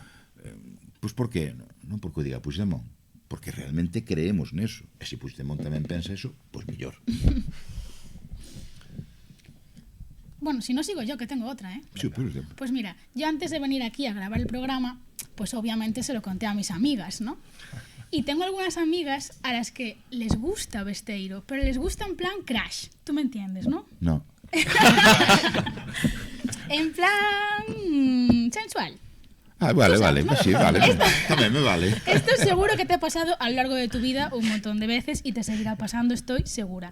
Pois por que? Non porque o diga Puigdemont, porque realmente creemos neso, e se Puigdemont tamén pensa eso, pois mellor. Bueno, si no sigo yo, que tengo otra, ¿eh? Sí, Pues mira, yo antes de venir aquí a grabar el programa, pues obviamente se lo conté a mis amigas, ¿no? Y tengo algunas amigas a las que les gusta Besteiro, pero les gusta en plan crash. ¿Tú me entiendes, no? No. En plan sensual. Ah, vale, Tú vale, sabes, ¿no? sí, vale, tamén me vale. Esto seguro que te ha pasado a lo largo de tu vida un montón de veces y te seguirá pasando, estoy segura.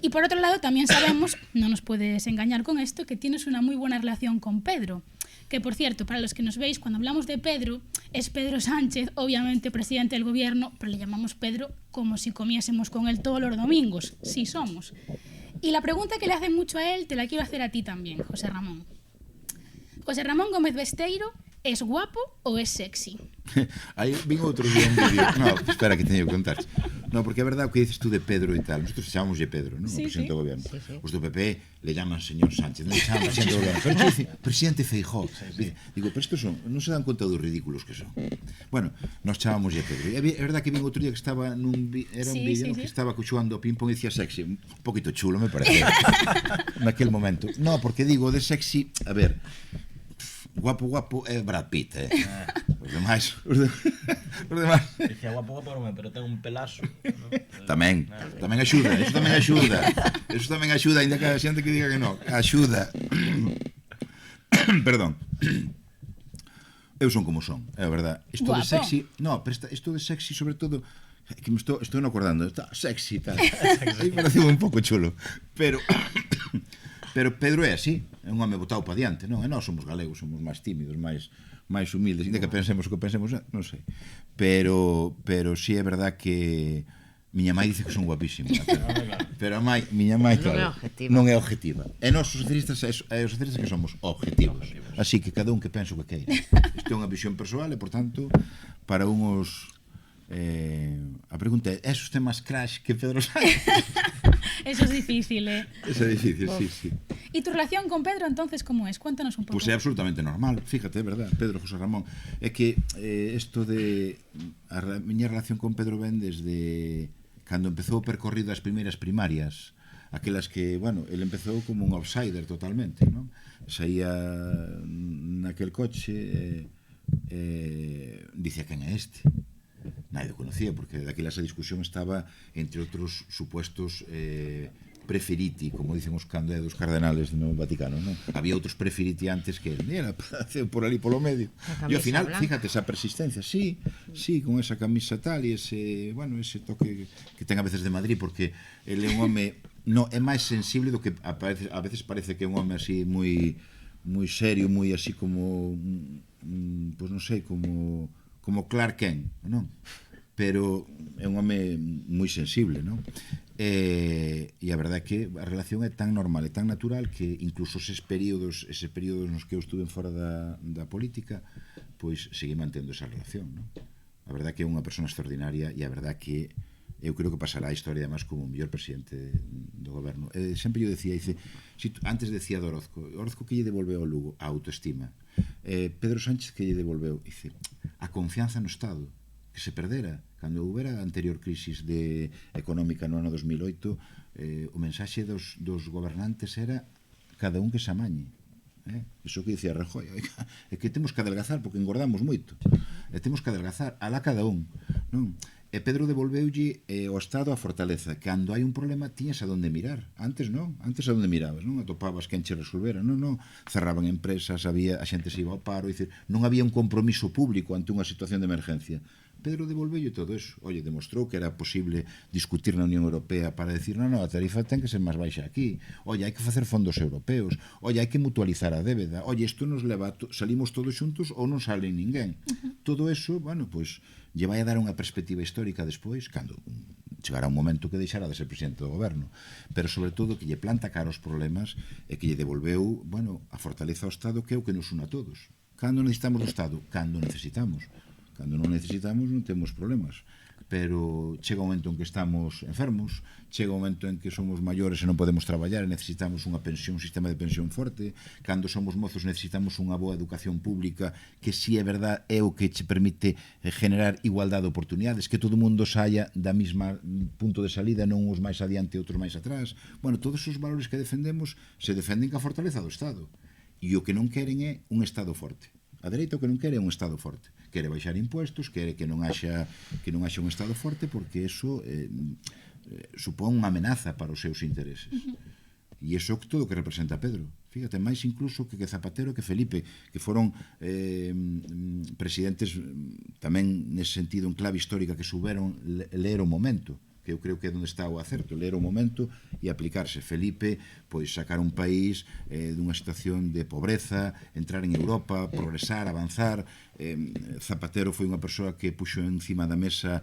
Y por otro lado, también sabemos, no nos puedes engañar con esto, que tienes una muy buena relación con Pedro. Que, por cierto, para los que nos veis, cuando hablamos de Pedro, es Pedro Sánchez, obviamente presidente del gobierno, pero le llamamos Pedro como si comiésemos con él todos los domingos. Sí somos. Y la pregunta que le hacen mucho a él, te la quiero hacer a ti también, José Ramón. José Ramón Gómez Besteiro, ¿es guapo o es sexy? Aí vin outro día un vídeo. No, espera que teño que contar. No, porque é verdade o que dices tú de Pedro e tal. Nosotros chamámoslle Pedro, non? Sí, O presidente sí. do goberno. Sí, sí. Os do PP le llaman señor Sánchez, non le chaman presidente do goberno. Pero dice, presidente Feijóo. Digo, pero estos non se dan conta dos ridículos que son. Bueno, nos chamámoslle Pedro. É verdade que vin outro día que estaba era un Sí, vídeo sí, no, que sí. estaba xogando ao ping-pong e dicía sexy. Un poquito chulo, me parece. Naquel momento. No, porque digo de sexy, a ver, guapo é Brad Pitt, Os demais, os demais. Dicía guapo, pero ten un pelazo. Tamén axuda, eso tamén axuda, ainda que a xente que diga que non, axuda. Perdón. Eu son como son, é a verdade. Isto de Guapo. sexy, no, pero isto de sexy sobre todo, que me estou non acordando, está sexy tal. Aí parece un pouco chulo, pero Pedro é así, é un home botado para diante, non? E nós somos galegos, somos máis tímidos, máis humildes, ainda que pensemos o que pensemos, non sei. Pero si é verdad que miña mãe dice que son guapísimo, pero miña mãe claro, non é objetiva. E nós os socialistas que somos objetivos. Así que cada un que pensa o que queira. Isto é unha visión persoal e, por tanto, para unhos a pregunta é, es usted máis crash que Pedro Sánchez? Eso es difícil, ¿eh? Eso é difícil, sí. ¿Y tu relación con Pedro entonces cómo es? Cuéntanos un poco. Pois é absolutamente normal, fíjate, é verdad, Pedro José Ramón. É que isto de a miña relación con Pedro ven desde cando empezou o percorrido das primeiras primarias, aquelas que, bueno, ele empezou como un outsider totalmente, non? Saía naquel coche dicía quen é este? Nadie o conocía, porque daquela esa discusión estaba entre outros supuestos preferiti, como dicen os candidatos cardenales no Vaticano, non? Había outros preferiti antes que ele, era por ali polo medio. E ao final, blanca. Fíjate esa persistencia, sí, con esa camisa tal e ese, bueno, ese toque que ten a veces de Madrid, porque ele é un home, no, é máis sensible do que a veces parece que é un home así moi serio, moi así como pois non sei, como Clark Kent, non? Pero é un home moi sensible, non? E a verdade é que a relación é tan normal, é tan natural que incluso eses períodos nos que eu estuve fora da política, pois segui mantendo esa relación, non? A verdade é que é unha persona extraordinaria e a verdade é que eu creo que pasará a historia además como o mellor presidente do goberno. Sempre eu decía, antes decía de Orozco que lle devolveu ao Lugo a autoestima. Pedro Sánchez que lle devolveu, dice, a confianza no Estado, que se perdera cando houbera a anterior crisis económica no ano 2008. O mensaxe dos gobernantes era cada un que se amañe. Iso que dicía Rajoy, é que temos que adelgazar porque engordamos moito, e temos que adelgazar, alá cada un, non? E Pedro devolveulle ao Estado a fortaleza. Cando hai un problema, tiñas a donde mirar. Antes non, antes a donde mirabas, non atopabas quen che resolvera, non, cerraban empresas, a xente se iba ao paro, non había un compromiso público ante unha situación de emergencia. Pedro devolveu todo eso. Oye, demostrou que era posible discutir na Unión Europea para decir, non, a tarifa ten que ser máis baixa aquí. Oye, hai que facer fondos europeos. Oye, hai que mutualizar a débeda. Oye, isto nos leva, salimos todos xuntos ou non sale ninguén. Todo eso, bueno, pois, lle vai a dar unha perspectiva histórica despois, cando chegará un momento que deixará de ser presidente do goberno, pero sobre todo que lle planta cara aos problemas e que lle devolveu, bueno, a fortaleza ao Estado, que é o que nos une a todos. Cando necesitamos do Estado? Cando necesitamos. Cando non necesitamos non temos problemas. Pero chega un momento en que estamos enfermos, chega un momento en que somos maiores e non podemos traballar e necesitamos unha pensión, un sistema de pensión forte. Cando somos mozos necesitamos unha boa educación pública que, si é verdad, é o que che permite generar igualdade de oportunidades, que todo o mundo saia da mesma punto de salida, non uns máis adiante e outros máis atrás. Bueno, todos os valores que defendemos se defenden ca fortaleza do Estado. E o que non queren é un Estado forte. A dereita o que non quere é un Estado forte. Quere baixar impuestos, quere que non haxa un Estado forte, porque eso supón unha amenaza para os seus intereses. E iso é todo o que representa Pedro. Fíjate, máis incluso que Zapatero, que Felipe, que foron presidentes tamén nese sentido en clave histórica, que souberon ler o momento, que eu creo que é onde está o acerto, ler o momento e aplicarse. Felipe, pois, sacar un país dunha situación de pobreza, entrar en Europa, progresar, avanzar. Zapatero foi unha persoa que puxo encima da mesa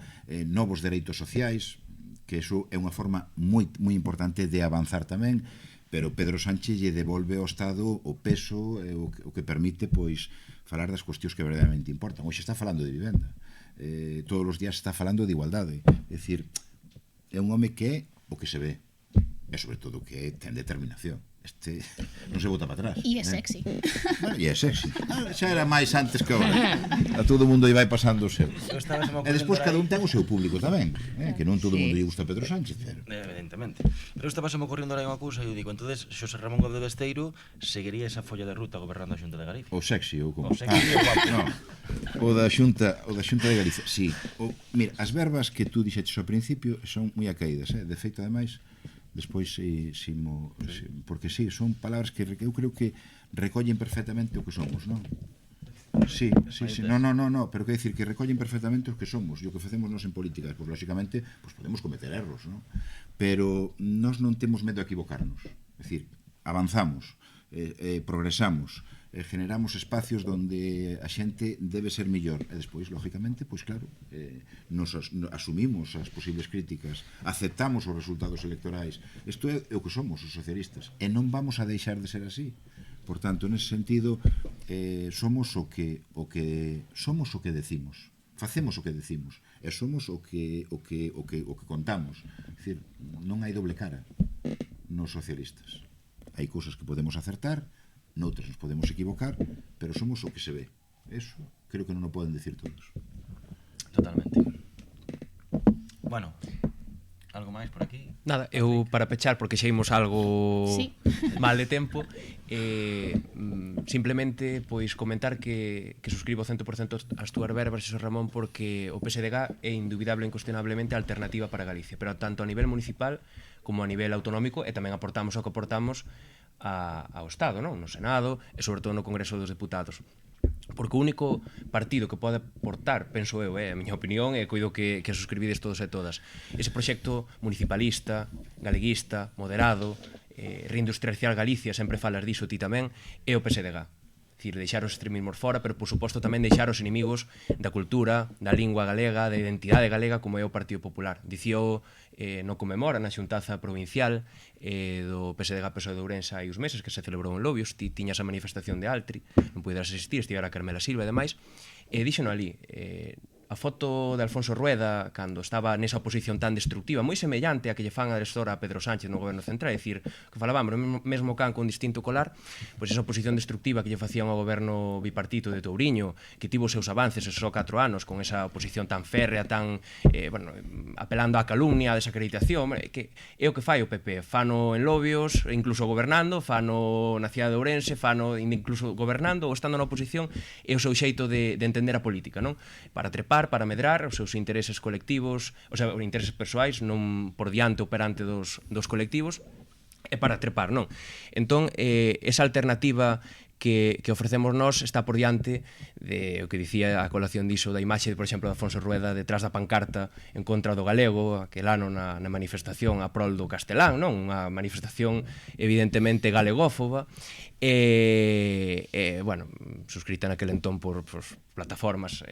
novos dereitos sociais, que iso é unha forma moi importante de avanzar tamén, pero Pedro Sánchez lle devolve ao Estado o peso, o que permite, pois, falar das cuestións que verdadeiramente importan. Hoxe está falando de vivenda, todos os días está falando de igualdade, é dicir, é un home que é o que se ve e sobre todo que ten determinación. Este non se bota para atrás. E é sexy. E é sexy. Xa era máis antes que agora. A todo o mundo lle vai pasando o seu. E despois cada un ten o seu público tamén, que non todo o mundo lle gusta Pedro Sánchez, pero evidentemente. Pero estaba me ocorrendo aí unha cousa e eu digo, entonces Xosé Ramón Gómez Besteiro seguiría esa folla de ruta gobernando a Xunta de Galicia. O sexy ou como? O sexy ou guapo. No. O da Xunta de Galicia, sí. Mira, as verbas que tú dixeches ao principio son moi acaídas, de feito, ademais, despois porque sí, son palabras que eu creo que recollen perfectamente o que somos, non? Sí, no, pero quero dicir que recollen perfectamente o que somos e o que facemos nós en política, pois lógicamente podemos cometer erros, non? Pero nós non temos medo a equivocarnos, é dicir, avanzamos, progresamos, generamos espacios donde a xente debe ser mellor e despois, lógicamente, pois claro, nos asumimos as posibles críticas, aceptamos os resultados electorais. Isto é o que somos os socialistas e non vamos a deixar de ser así. Por tanto, nese sentido, somos o que decimos, facemos o que decimos e somos o que contamos. É dicir, non hai doble cara nos socialistas. Hai cousas que podemos acertar, noutras nos podemos equivocar, pero somos o que se ve. Eso creo que non o poden decir todos. Totalmente. Bueno, algo máis por aquí? Nada, eu para pechar, porque xa imos algo mal de tempo, simplemente pois comentar que suscribo 100% as túas verbas, Xosé Ramón, porque o PSDG é indubidable e incuestionablemente a alternativa para Galicia, pero tanto a nivel municipal como a nivel autonómico, e tamén aportamos o que aportamos ao Estado, non? No Senado e sobre todo no Congreso dos Deputados. Porque o único partido que pode aportar, penso eu, a miña opinión, e coido que suscribides todos e todas, ese proxecto municipalista, galeguista, moderado, reindustrializar Galicia, sempre falas diso ti tamén, é o PSDG. Dicir, deixar os extremismos fora, pero por suposto tamén deixar os inimigos da cultura, da lingua galega, da identidade galega, como é o Partido Popular. Dicío no Conmemora, na xuntaza provincial do PSDG-PSOE de Ourense hai uns meses, que se celebrou en Lobios, ti tiñas a manifestación de Altri, non puderas asistir, estivera Carmela Silva e demais, e díxeno ali, a foto de Alfonso Rueda cando estaba nesa oposición tan destructiva, moi semellante a que lle fan a destora a Pedro Sánchez no goberno central, é dicir, que falábamos no mesmo can con distinto colar, pois esa oposición destructiva que lle facían ao goberno bipartito de Touriño, que tivo os seus avances esos só 4 anos con esa oposición tan férrea, tan apelando á calumnia, á desacreditación, que é o que fai o PP, fano en Lobios, incluso gobernando, fano na cidade de Ourense, fano incluso gobernando ou estando na oposición, é o seu xeito de entender a política, non? Para trepar, para medrar os seus intereses colectivos, o sea, os intereses persoais, non por diante ou perante dos colectivos, e para trepar, non? Entón, esa alternativa que ofrecemos nós está por diante de o que dicía a colación diso da imaxe, por exemplo, de Afonso Rueda detrás da pancarta en contra do galego aquel ano na manifestación a prol do castelán, non? Unha manifestación evidentemente galegófoba bueno, suscrita naquele entón por plataformas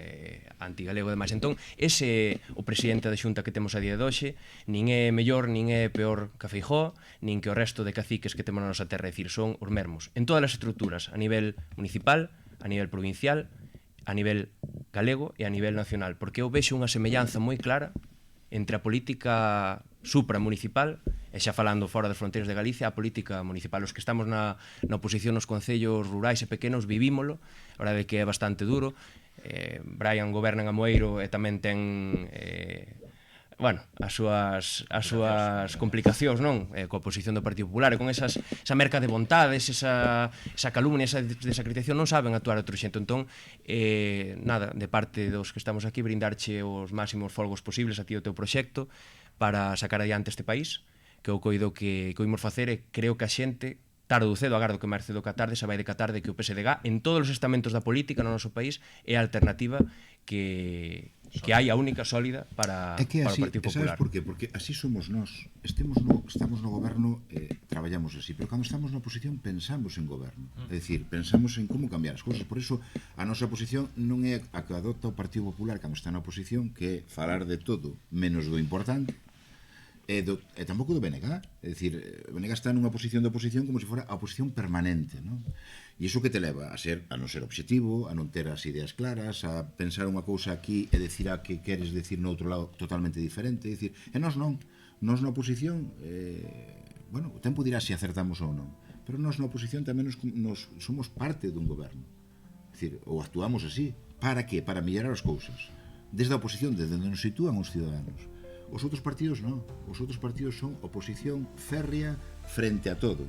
antigalego e demais. Entón, ese o presidente da Xunta que temos a día de hoxe nin é mellor, nin é peor que a Feijóo, nin que o resto de caciques que temos na nosa terra, é dicir, son os mesmos en todas as estruturas, a nivel municipal, a nivel provincial, a nivel galego e a nivel nacional, porque eu vexo unha semellanza moi clara entre a política supramunicipal e xa falando fora das fronteiras de Galicia, a política municipal. Os que estamos na oposición nos concellos rurais e pequenos vivímolo, a verdade é que é bastante duro. Brian goberna en Amoeiro e tamén ten bueno, as súas complicacións, non? Coa oposición do Partido Popular e con esa merca de vontades, esa calumnia, esa desacreditación, non saben actuar outro xento. Entón, nada, de parte dos que estamos aquí, brindarche os máximos folgos posibles a ti o teu proxecto para sacar adiante este país, que eu coido que imos facer e creo que a xente tarde ou cedo, agardo que máis cedo que a tarde, se vai decatar de que o PSDG en todos os estamentos da política no noso país é a alternativa que hai, a única sólida para o Partido Popular. Sabes por qué? Porque así somos nós. Estamos no goberno, traballamos así, pero cando estamos na oposición pensamos en goberno. É dicir, pensamos en como cambiar as cousas. Por iso, a nosa posición non é a que adopta o Partido Popular cando está na oposición, que é falar de todo menos do importante, e tampouco do BNG. É dicir, o BNG está nunha posición de oposición como se fora a oposición permanente, non? E iso que te leva a non ser obxectivo, a non ter as ideas claras, a pensar unha cousa aquí e decir a que queres decir no outro lado totalmente diferente. É dicir, e nós non. Nós na oposición, bueno, o tempo dirá se acertamos ou non, pero nós na oposición tamén nos somos parte dun goberno. É dicir, ou actuamos así. Para que? Para mellorar as cousas. Desde a oposición, desde onde nos sitúan os ciudadanos. Os outros partidos non. Os outros partidos son oposición férrea frente a todo.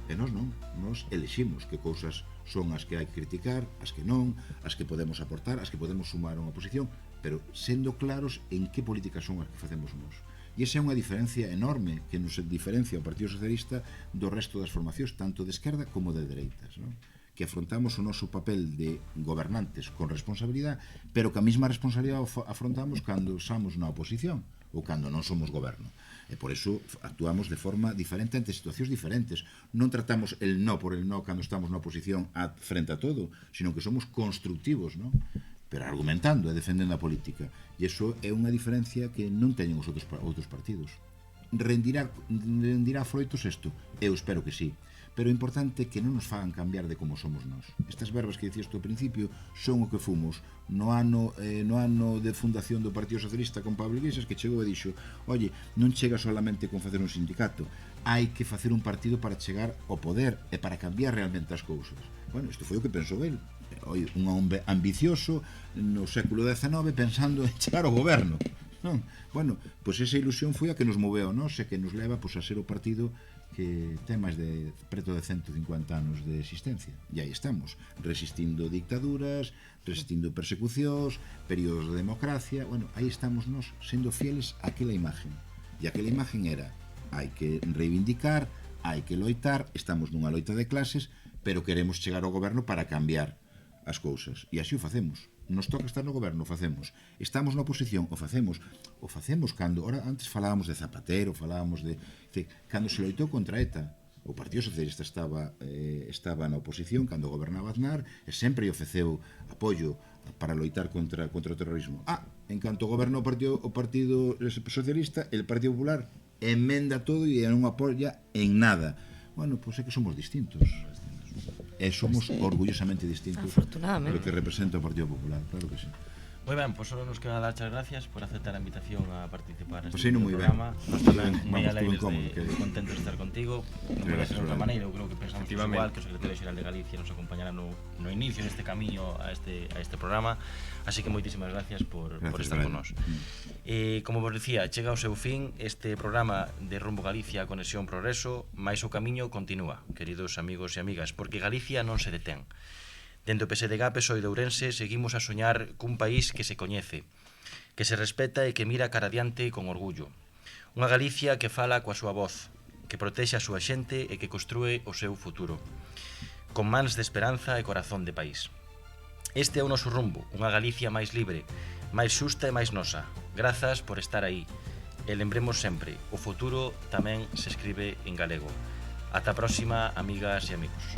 E nós non. Nós eleximos que cousas son as que hai que criticar, as que non, as que podemos aportar, as que podemos sumar a unha oposición, pero sendo claros en que políticas son as que facemos nós. E esa é unha diferencia enorme que nos diferencia o Partido Socialista do resto das formacións, tanto de esquerda como de dereitas, non? Que afrontamos o noso papel de gobernantes con responsabilidade, pero que a mesma responsabilidade afrontamos cando somos na oposición ou cando non somos goberno. E por iso actuamos de forma diferente ante situacións diferentes. Non tratamos el no por el no cando estamos na oposición frente a todo, sino que somos constructivos, non? Pero argumentando e defendendo a política. E iso é unha diferencia que non teñen os outros partidos. Rendirá froitos isto? Eu espero que sí. Pero o importante é que non nos fagan cambiar de como somos nós. Estas verbas que dicías tú ao principio son o que fomos no ano de fundación do Partido Socialista con Pablo Iglesias, que chegou e dixo: oye, non chega solamente con facer un sindicato, hai que facer un partido para chegar ao poder e para cambiar realmente as cousas. Bueno, isto foi o que pensou el. Oye, un hombre ambicioso no século XIX pensando en chegar ao goberno. Non? Bueno, pois esa ilusión foi a que nos moveu a nós e que nos leva a ser o partido que ten máis de preto de 150 anos de existencia. E aí estamos, resistindo dictaduras, resistindo persecucións, períodos de democracia. Bueno, aí estamos nós, sendo fieles a aquela imagen. E aquela imagen era: hai que reivindicar, hai que loitar, estamos nunha loita de clases, pero queremos chegar ao goberno para cambiar as cousas. E así o facemos. Nos toca estar no goberno, o facemos. Estamos na oposición, o facemos. O facemos cando, antes falábamos de Zapatero, falábamos de cando se loitou contra ETA. O Partido Socialista estaba na oposición cando gobernaba Aznar e sempre ofreceu apoio para loitar contra o terrorismo. En canto goberna o Partido Socialista, el Partido Popular emenda todo e non apoia en nada. Bueno, pois é que somos distintos. E somos orgullosamente distintos do que representa o Partido Popular, claro que sí. Moi ben, pois só nos queda dar as gracias por aceptar a invitación a participar neste Ben. programa. Nos tamén moi alegres de contentos de estar contigo. Non pode ser de outra maneira, eu creo que pensamos igual, que o secretario xeral de Galicia nos acompañará no inicio deste camiño a este programa. Así que moitísimas gracias por estar con nós. Como vos dicía, chega ao seu fin este programa de Rumbo Galicia, Conexión Progreso, mais o camiño continúa, queridos amigos e amigas, porque Galicia non se detén. Dentro do PSDG, PSOE de Ourense, seguimos a soñar cun país que se coñece, que se respeta e que mira cara adiante con orgullo. Unha Galicia que fala coa súa voz, que protexe a súa xente e que construe o seu futuro. con mans de esperanza e corazón de país. Este é o noso rumbo, unha Galicia máis libre, máis xusta e máis nosa. Grazas por estar aí. E lembremos sempre, o futuro tamén se escribe en galego. Ata a próxima, amigas e amigos.